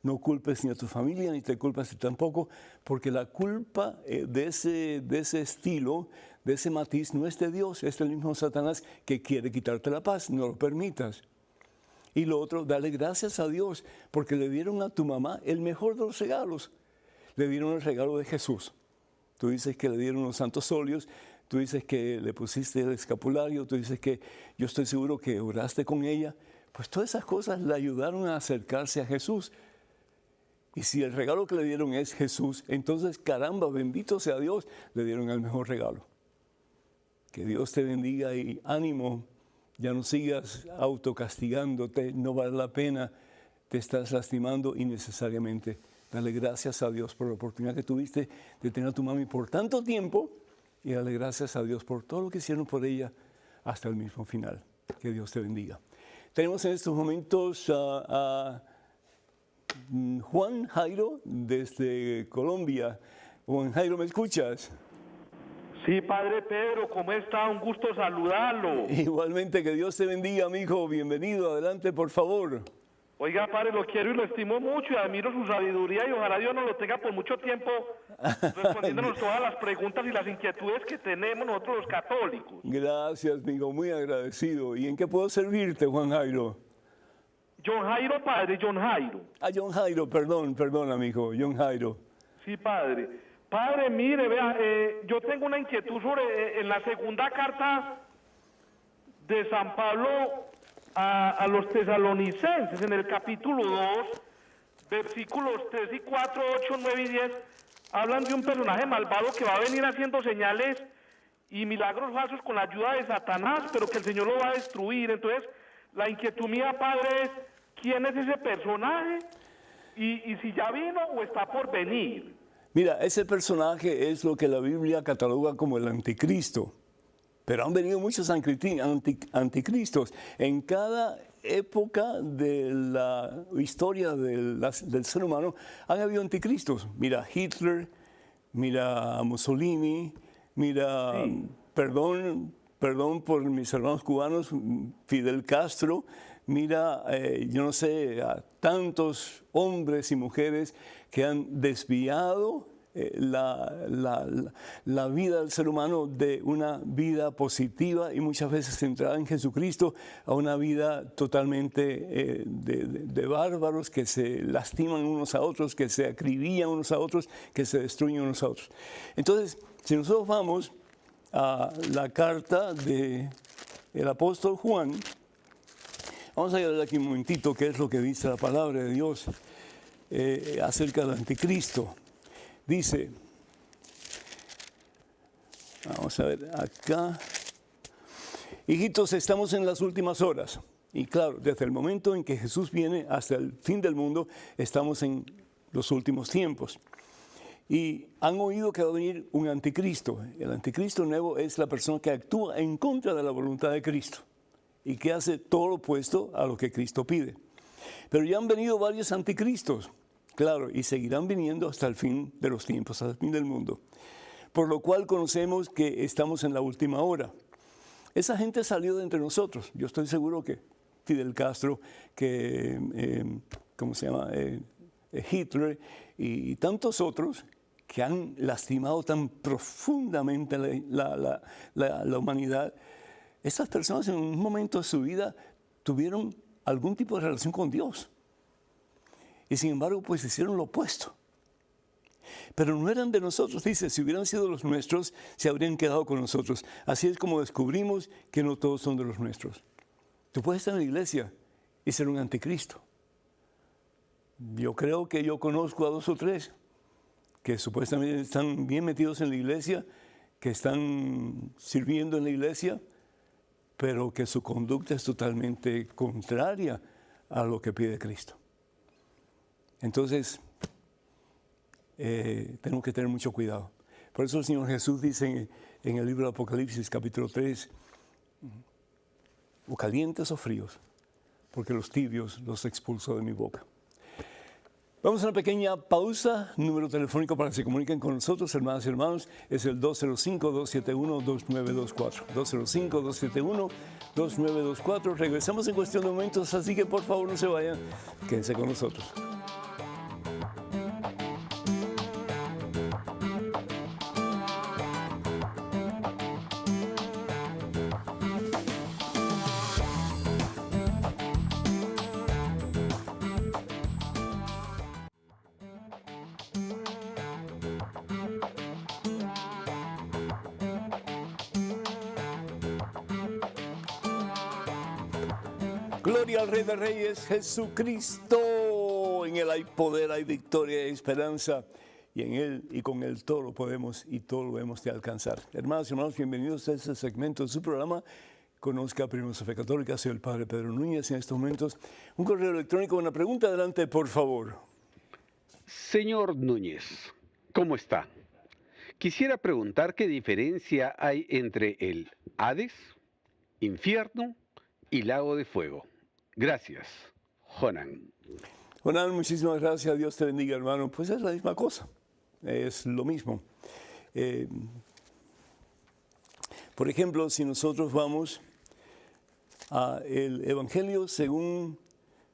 No culpes ni a tu familia ni te culpes tampoco, porque la culpa de ese estilo, de ese matiz, no es de Dios, es del mismo Satanás que quiere quitarte la paz. No lo permitas. Y lo otro, dale gracias a Dios, porque le dieron a tu mamá el mejor de los regalos. Le dieron el regalo de Jesús. Tú dices que le dieron los santos óleos, tú dices que le pusiste el escapulario, tú dices que yo estoy seguro que oraste con ella. Pues todas esas cosas le ayudaron a acercarse a Jesús. Y si el regalo que le dieron es Jesús, entonces caramba, bendito sea Dios, le dieron el mejor regalo. Que Dios te bendiga y ánimo, ya no sigas autocastigándote, no vale la pena, te estás lastimando innecesariamente. Dale gracias a Dios por la oportunidad que tuviste de tener a tu mami por tanto tiempo y dale gracias a Dios por todo lo que hicieron por ella hasta el mismo final. Que Dios te bendiga. Tenemos en estos momentos a Juan Jairo desde Colombia. Juan Jairo, ¿me escuchas?
Sí, Padre Pedro, ¿cómo está? Un gusto saludarlo.
Igualmente, que Dios te bendiga, amigo. Bienvenido, adelante, por favor.
Oiga, Padre, lo quiero y lo estimo mucho y admiro su sabiduría y ojalá Dios nos lo tenga por mucho tiempo respondiéndonos todas las preguntas y las inquietudes que tenemos nosotros los católicos.
Gracias, amigo, muy agradecido. ¿Y en qué puedo servirte, Juan Jairo?
John Jairo, Padre, John Jairo.
Ah, John Jairo, perdón, amigo, John Jairo.
Sí, Padre. Padre, mire, vea, yo tengo una inquietud sobre en la segunda carta de San Pablo a los tesalonicenses, en el capítulo 2, versículos 3 y 4, 8, 9 y 10, hablan de un personaje malvado que va a venir haciendo señales y milagros falsos con la ayuda de Satanás, pero que el Señor lo va a destruir. Entonces, la inquietud mía, Padre, es ¿quién es ese personaje? Y si ya vino o está por venir.
Mira, ese personaje es lo que la Biblia cataloga como el anticristo. Pero han venido muchos anticristos. En cada época de la historia del ser humano han habido anticristos. Mira Hitler, mira Mussolini, mira, sí. Perdón por mis hermanos cubanos, Fidel Castro, mira, yo no sé, a tantos hombres y mujeres que han desviado la vida del ser humano de una vida positiva y muchas veces centrada en Jesucristo a una vida totalmente de bárbaros que se lastiman unos a otros, que se acribillan unos a otros, que se destruyen unos a otros. Entonces, si nosotros vamos a la carta del apóstol Juan, vamos a ver aquí un momentito qué es lo que dice la palabra de Dios acerca del anticristo. Dice, vamos a ver acá, hijitos, estamos en las últimas horas. Y claro, desde el momento en que Jesús viene hasta el fin del mundo, estamos en los últimos tiempos. Y han oído que va a venir un anticristo. El anticristo nuevo es la persona que actúa en contra de la voluntad de Cristo y que hace todo lo opuesto a lo que Cristo pide. Pero ya han venido varios anticristos, claro, y seguirán viniendo hasta el fin de los tiempos, hasta el fin del mundo. Por lo cual conocemos que estamos en la última hora. Esa gente salió de entre nosotros. Yo estoy seguro que Fidel Castro, que, ¿cómo se llama? Hitler y tantos otros que han lastimado tan profundamente la humanidad. Estas personas en un momento de su vida tuvieron algún tipo de relación con Dios. Y sin embargo, pues hicieron lo opuesto. Pero no eran de nosotros, dice, si hubieran sido los nuestros, se habrían quedado con nosotros. Así es como descubrimos que no todos son de los nuestros. Tú puedes estar en la iglesia y ser un anticristo. Yo creo que yo conozco a 2 o 3 que supuestamente están bien metidos en la iglesia, que están sirviendo en la iglesia, pero que su conducta es totalmente contraria a lo que pide Cristo. Entonces, tenemos que tener mucho cuidado. Por eso el Señor Jesús dice en el libro de Apocalipsis, capítulo 3, o calientes o fríos, porque los tibios los expulso de mi boca. Vamos a una pequeña pausa. Número telefónico para que se comuniquen con nosotros, hermanas y hermanos, es el 205-271-2924. 205-271-2924. Regresamos en cuestión de momentos, así que por favor no se vayan, quédense con nosotros. Gloria al Rey de Reyes, Jesucristo. En Él hay poder, hay victoria y esperanza. Y en Él y con Él todo lo podemos y todo lo hemos de alcanzar. Hermanos y hermanos, bienvenidos a este segmento de su programa. Conozca primero su fe católica. Soy el Padre Pedro Núñez. En estos momentos, un correo electrónico, una pregunta. Adelante, por favor.
Señor Núñez, ¿cómo está? Quisiera preguntar qué diferencia hay entre el Hades, infierno y lago de fuego. Gracias, Jonan.
Jonan, muchísimas gracias. Dios te bendiga, hermano. Pues es la misma cosa. Es lo mismo. Por ejemplo, si nosotros vamos al Evangelio según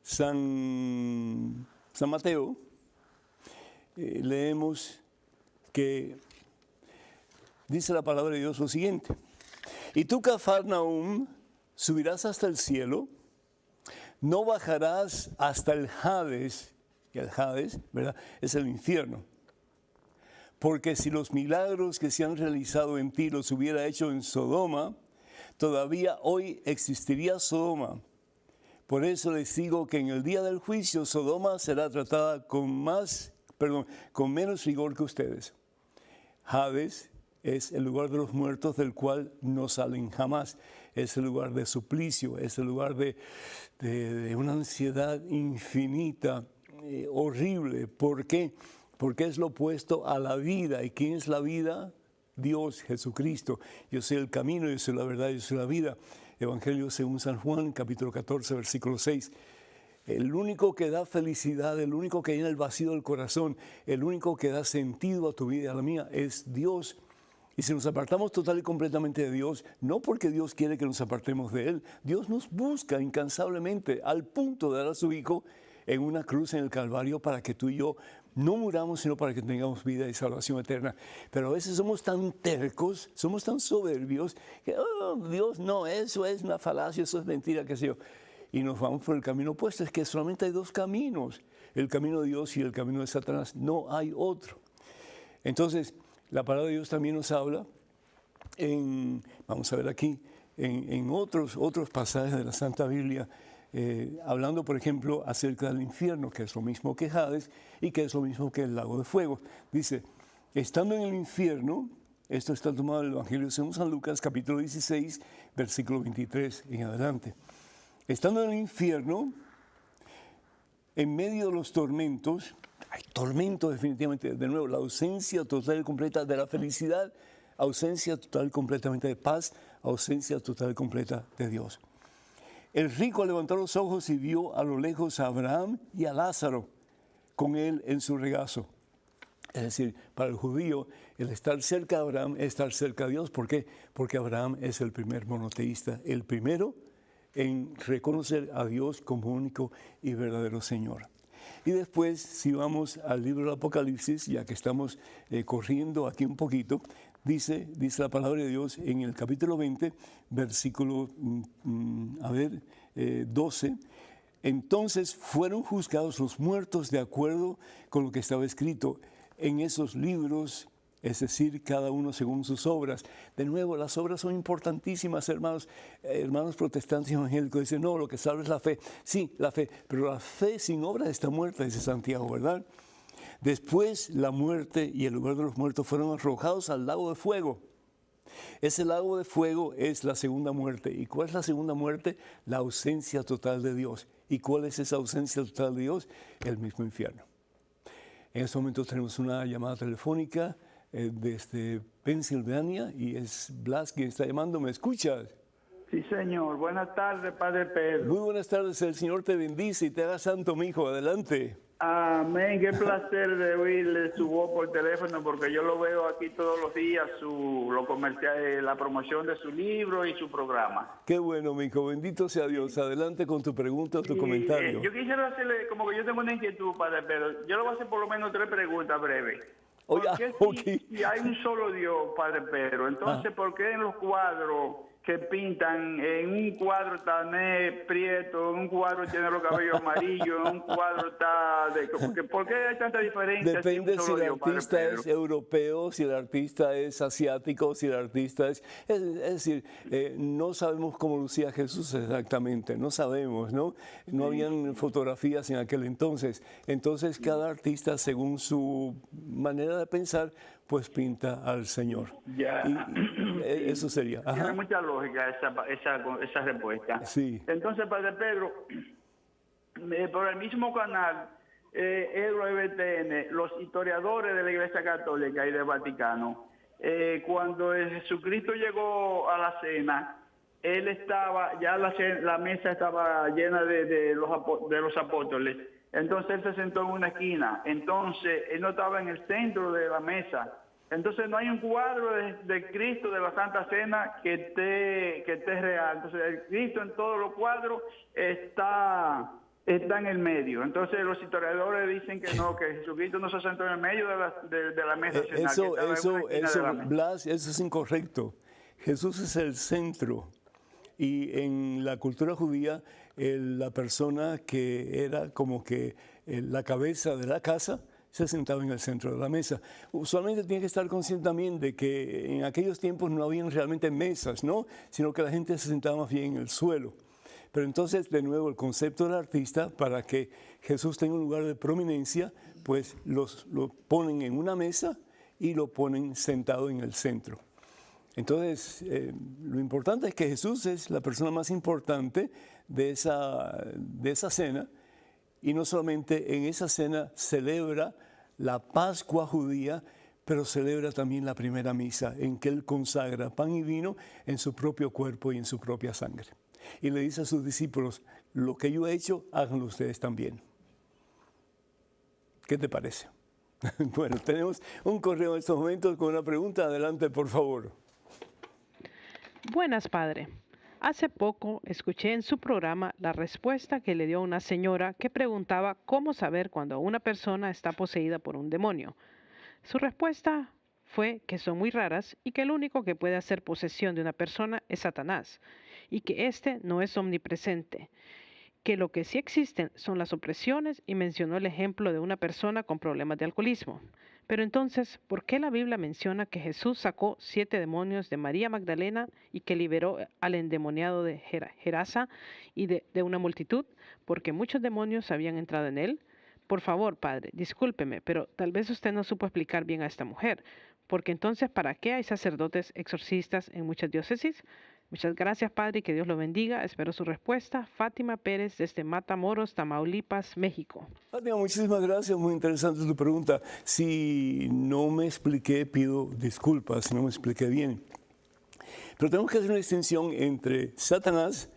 San Mateo, leemos que dice la palabra de Dios lo siguiente: y tú, Cafarnaúm, subirás hasta el cielo, no bajarás hasta el Hades, y el Hades, ¿verdad?, es el infierno. Porque si los milagros que se han realizado en ti los hubiera hecho en Sodoma, todavía hoy existiría Sodoma. Por eso les digo que en el día del juicio Sodoma será tratada con menos rigor que ustedes. Hades es el lugar de los muertos del cual no salen jamás. Es el lugar de suplicio, es el lugar de una ansiedad infinita, horrible. ¿Por qué? Porque es lo opuesto a la vida. ¿Y quién es la vida? Dios, Jesucristo. Yo soy el camino, yo soy la verdad, yo soy la vida. Evangelio según San Juan, capítulo 14, versículo 6. El único que da felicidad, el único que llena el vacío del corazón, el único que da sentido a tu vida y a la mía es Dios. Y si nos apartamos total y completamente de Dios, no porque Dios quiere que nos apartemos de Él, Dios nos busca incansablemente al punto de dar a su Hijo en una cruz en el Calvario para que tú y yo no muramos, sino para que tengamos vida y salvación eterna. Pero a veces somos tan tercos, somos tan soberbios, que Dios, no, eso es una falacia, eso es mentira, qué sé yo. Y nos vamos por el camino opuesto. Es que solamente hay 2 caminos, el camino de Dios y el camino de Satanás, no hay otro. Entonces, la palabra de Dios también nos habla, vamos a ver aquí, en otros pasajes de la Santa Biblia, hablando, por ejemplo, acerca del infierno, que es lo mismo que Hades y que es lo mismo que el lago de fuego. Dice, estando en el infierno, esto está tomado del Evangelio según San Lucas, capítulo 16, versículo 23 en adelante. Estando en el infierno, en medio de los tormentos, hay tormento definitivamente, de nuevo, la ausencia total y completa de la felicidad, ausencia total y completamente de paz, ausencia total y completa de Dios. El rico levantó los ojos y vio a lo lejos a Abraham y a Lázaro con él en su regazo. Es decir, para el judío, el estar cerca de Abraham es estar cerca de Dios. ¿Por qué? Porque Abraham es el primer monoteísta, el primero en reconocer a Dios como único y verdadero Señor. Y después, si vamos al libro del Apocalipsis, ya que estamos corriendo aquí un poquito, dice la palabra de Dios en el capítulo 20, versículo 12, entonces fueron juzgados los muertos de acuerdo con lo que estaba escrito en esos libros, es decir, cada uno según sus obras. De nuevo, las obras son importantísimas, hermanos. Hermanos protestantes y evangélicos dicen, no, lo que salva es la fe. Sí, la fe, pero la fe sin obras está muerta, dice Santiago, ¿verdad? Después la muerte y el lugar de los muertos fueron arrojados al lago de fuego. Ese lago de fuego es la segunda muerte. ¿Y cuál es la segunda muerte? La ausencia total de Dios. ¿Y cuál es esa ausencia total de Dios? El mismo infierno. En este momento tenemos una llamada telefónica desde Pensilvania y es Blas quien está llamando. ¿Me escuchas?
Sí, señor. Buenas tardes, Padre Pedro.
Muy buenas tardes. El Señor te bendice y te haga santo, mi hijo. Adelante.
Amén. Qué placer de oírle su voz por teléfono, porque yo lo veo aquí todos los días, lo comercial, la promoción de su libro y su programa.
Qué bueno, mi hijo. Bendito sea Dios. Adelante con tu pregunta o tu comentario.
Yo quisiera hacerle, como que yo tengo una inquietud, Padre Pedro. Yo le voy a hacer por lo menos 3 preguntas breves.
Oye,
si hay un solo Dios, Padre Pedro, entonces, ¿por qué en los cuadros que pintan, en un cuadro está prieto, en un cuadro tiene los cabellos amarillos, en un cuadro está... ¿Por qué hay tanta diferencia?
Depende si el artista es europeo, si el artista es asiático, si el artista es... Es decir, no sabemos cómo lucía Jesús exactamente, no sabemos, ¿no? No habían fotografías en aquel entonces. Entonces, cada artista, según su manera de pensar, pues pinta al Señor.
Ya.
Y eso sería. Ajá.
Tiene mucha lógica esa respuesta.
Sí.
Entonces, Padre Pedro, por el mismo canal, EWTN, los historiadores de la Iglesia Católica y del Vaticano, cuando Jesucristo llegó a la cena, él estaba, ya la mesa estaba llena de los apóstoles. Entonces él se sentó en una esquina. Entonces él no estaba en el centro de la mesa. Entonces no hay un cuadro de Cristo de la Santa Cena que esté real. Entonces el Cristo en todos los cuadros está en el medio. Entonces los historiadores dicen que no, que Jesucristo no se sentó en el medio de la mesa cenal.
Blas, eso es incorrecto. Jesús es el centro. Y en la cultura judía, la persona que era como que la cabeza de la casa se sentaba en el centro de la mesa. Usualmente tiene que estar consciente también de que en aquellos tiempos no habían realmente mesas, ¿no? Sino que la gente se sentaba más bien en el suelo. Pero entonces, de nuevo, el concepto del artista, para que Jesús tenga un lugar de prominencia, pues lo ponen en una mesa y lo ponen sentado en el centro. Entonces, lo importante es que Jesús es la persona más importante de esa cena, y no solamente en esa cena celebra la Pascua judía, pero celebra también la primera misa, en que Él consagra pan y vino en su propio cuerpo y en su propia sangre. Y le dice a sus discípulos, lo que yo he hecho, háganlo ustedes también. ¿Qué te parece? Bueno, tenemos un correo en estos momentos con una pregunta. Adelante, por favor.
Buenas, padre. Hace poco escuché en su programa la respuesta que le dio una señora que preguntaba cómo saber cuando una persona está poseída por un demonio. Su respuesta fue que son muy raras y que el único que puede hacer posesión de una persona es Satanás y que éste no es omnipresente, que lo que sí existen son las opresiones y mencionó el ejemplo de una persona con problemas de alcoholismo. Pero entonces, ¿por qué la Biblia menciona que Jesús sacó 7 demonios de María Magdalena y que liberó al endemoniado de Gerasa y de una multitud? Porque muchos demonios habían entrado en él. Por favor, padre, discúlpeme, pero tal vez usted no supo explicar bien a esta mujer, porque entonces, ¿para qué hay sacerdotes exorcistas en muchas diócesis? Muchas gracias, padre, y que Dios lo bendiga. Espero su respuesta. Fátima Pérez, desde Matamoros, Tamaulipas, México.
Fátima, muchísimas gracias, muy interesante tu pregunta. Si no me expliqué, pido disculpas si no me expliqué bien. Pero tenemos que hacer una distinción entre Satanás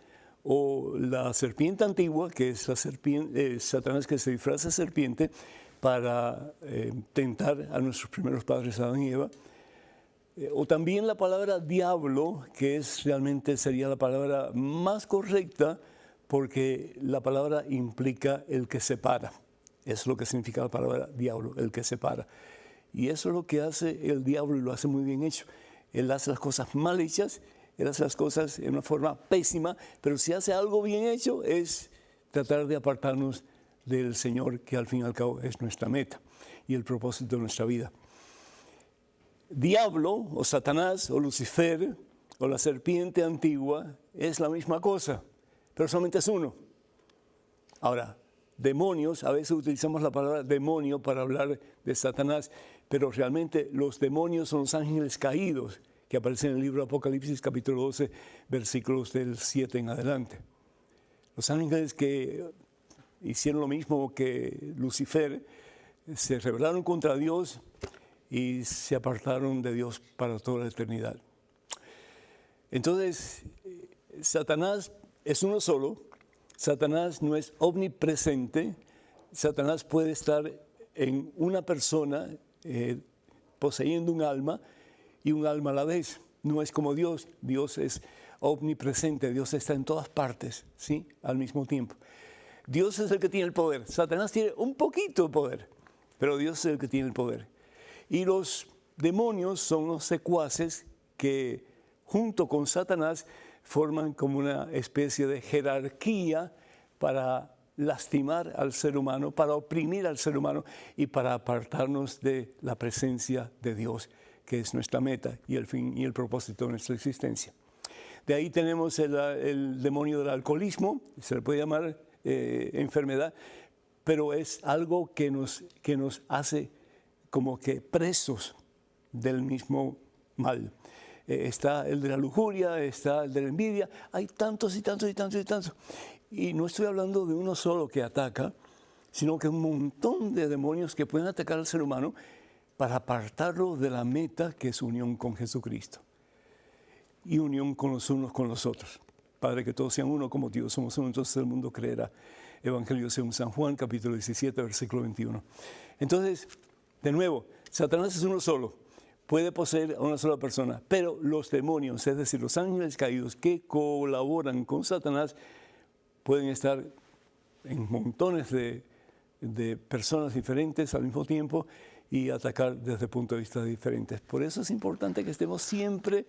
o la serpiente antigua, que es la serpiente, Satanás que se disfraza de serpiente para tentar a nuestros primeros padres Adán y Eva, o también la palabra diablo, que realmente sería la palabra más correcta, porque la palabra implica el que separa. Eso es lo que significa la palabra diablo, el que separa. Y eso es lo que hace el diablo, y lo hace muy bien hecho. Él hace las cosas mal hechas, él hace las cosas en una forma pésima, pero si hace algo bien hecho es tratar de apartarnos del Señor, que al fin y al cabo es nuestra meta y el propósito de nuestra vida. Diablo o Satanás o Lucifer o la serpiente antigua es la misma cosa, pero solamente es uno. Ahora, demonios, a veces utilizamos la palabra demonio para hablar de Satanás, pero realmente los demonios son los ángeles caídos que aparecen en el libro de Apocalipsis capítulo 12, versículos del 7 en adelante. Los ángeles que hicieron lo mismo que Lucifer, se rebelaron contra Dios y se apartaron de Dios para toda la eternidad. Entonces, Satanás es uno solo. Satanás no es omnipresente. Satanás puede estar en una persona poseyendo un alma y un alma a la vez. No es como Dios. Dios es omnipresente. Dios está en todas partes, ¿sí? Al mismo tiempo. Dios es el que tiene el poder. Satanás tiene un poquito de poder, pero Dios es el que tiene el poder. Y los demonios son los secuaces que junto con Satanás forman como una especie de jerarquía para lastimar al ser humano, para oprimir al ser humano y para apartarnos de la presencia de Dios, que es nuestra meta y el fin y el propósito de nuestra existencia. De ahí tenemos el demonio del alcoholismo, se le puede llamar enfermedad, pero es algo que nos hace como que presos del mismo mal. Está el de la lujuria, está el de la envidia, hay tantos y tantos y tantos y tantos. Y no estoy hablando de uno solo que ataca, sino que un montón de demonios que pueden atacar al ser humano para apartarlo de la meta que es unión con Jesucristo y unión con los unos con los otros. Padre, que todos sean uno como Dios somos uno, entonces el mundo creerá. Evangelio según San Juan, capítulo 17, versículo 21. Entonces, de nuevo, Satanás es uno solo, puede poseer a una sola persona, pero los demonios, es decir, los ángeles caídos que colaboran con Satanás, pueden estar en montones de personas diferentes al mismo tiempo y atacar desde puntos de vista diferentes. Por eso es importante que estemos siempre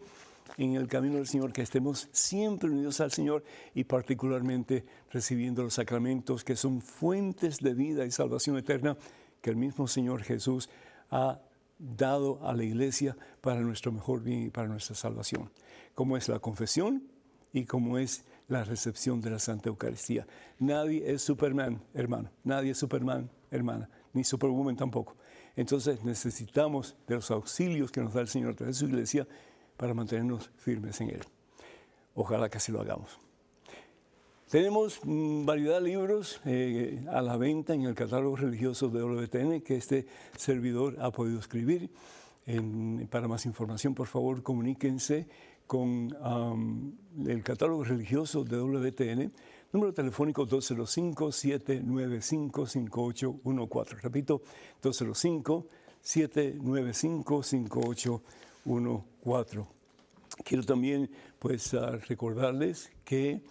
en el camino del Señor, que estemos siempre unidos al Señor y particularmente recibiendo los sacramentos que son fuentes de vida y salvación eterna que el mismo Señor Jesús ha dado a la iglesia para nuestro mejor bien y para nuestra salvación, como es la confesión y como es la recepción de la Santa Eucaristía. Nadie es Superman, hermano, nadie es Superman, hermana, ni Superwoman tampoco. Entonces necesitamos de los auxilios que nos da el Señor a través de su iglesia para mantenernos firmes en Él. Ojalá que así lo hagamos. Tenemos variedad de libros a la venta en el catálogo religioso de WTN que este servidor ha podido escribir. Para más información, por favor, comuníquense con el catálogo religioso de WTN, número telefónico 205-795-5814. Repito, 205-795-5814. Quiero también recordarles que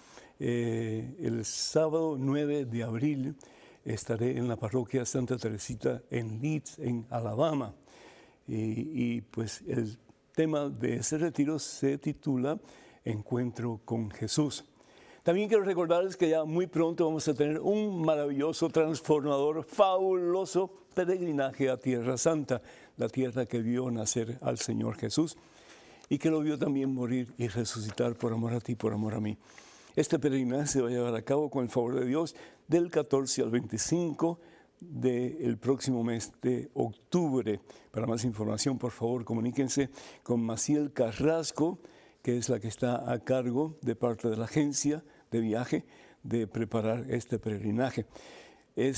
el sábado 9 de abril estaré en la parroquia Santa Teresita en Leeds, en Alabama. Y pues el tema de ese retiro se titula Encuentro con Jesús. También quiero recordarles que ya muy pronto vamos a tener un maravilloso, transformador, fabuloso peregrinaje a Tierra Santa, la tierra que vio nacer al Señor Jesús y que lo vio también morir y resucitar por amor a ti, por amor a mí. Este peregrinaje se va a llevar a cabo con el favor de Dios del 14 al 25 del próximo mes de octubre. Para más información, por favor, comuníquense con Maciel Carrasco, que es la que está a cargo de parte de la agencia de viaje de preparar este peregrinaje. El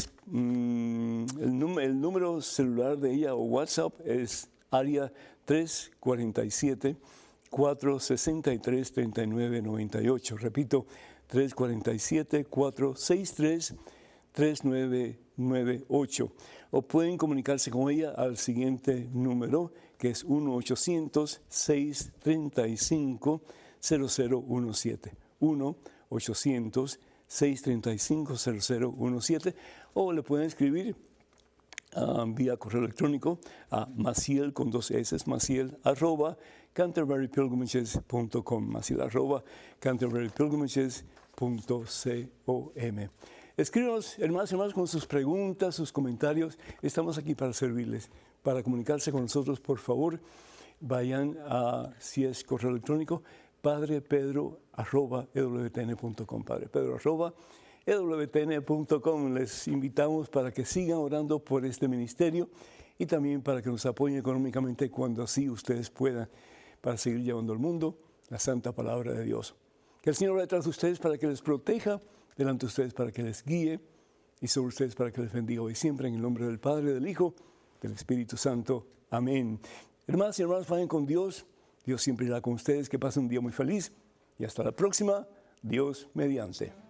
número celular de ella o WhatsApp es área 347-463-3998. Repito, 347-463-3998. O pueden comunicarse con ella al siguiente número, que es 1-800-635-0017. 1-800-635-0017, o le pueden escribir vía correo electrónico a Maciel con 2 S, Maciel @canterburypilgrimages.com, Maciel @canterburypilgrimages.com. Escríbanos, hermanos y hermanas, con sus preguntas, sus comentarios. Estamos aquí para servirles. Para comunicarse con nosotros, por vayan a, si es correo electrónico, padrepedro@ewtn.com, padrepedro@ewtn.com. Les invitamos para que sigan orando por este ministerio y también para que nos apoyen económicamente cuando así ustedes puedan, para seguir llevando al mundo la santa palabra de Dios. Que el Señor vaya detrás de ustedes para que les proteja, delante de ustedes para que les guíe y sobre ustedes para que les bendiga hoy siempre, en el nombre del Padre, del Hijo, del Espíritu Santo. Amén. Hermanas y hermanos, vayan con Dios. Dios siempre irá con ustedes. Que pasen un día muy feliz y hasta la próxima. Dios mediante.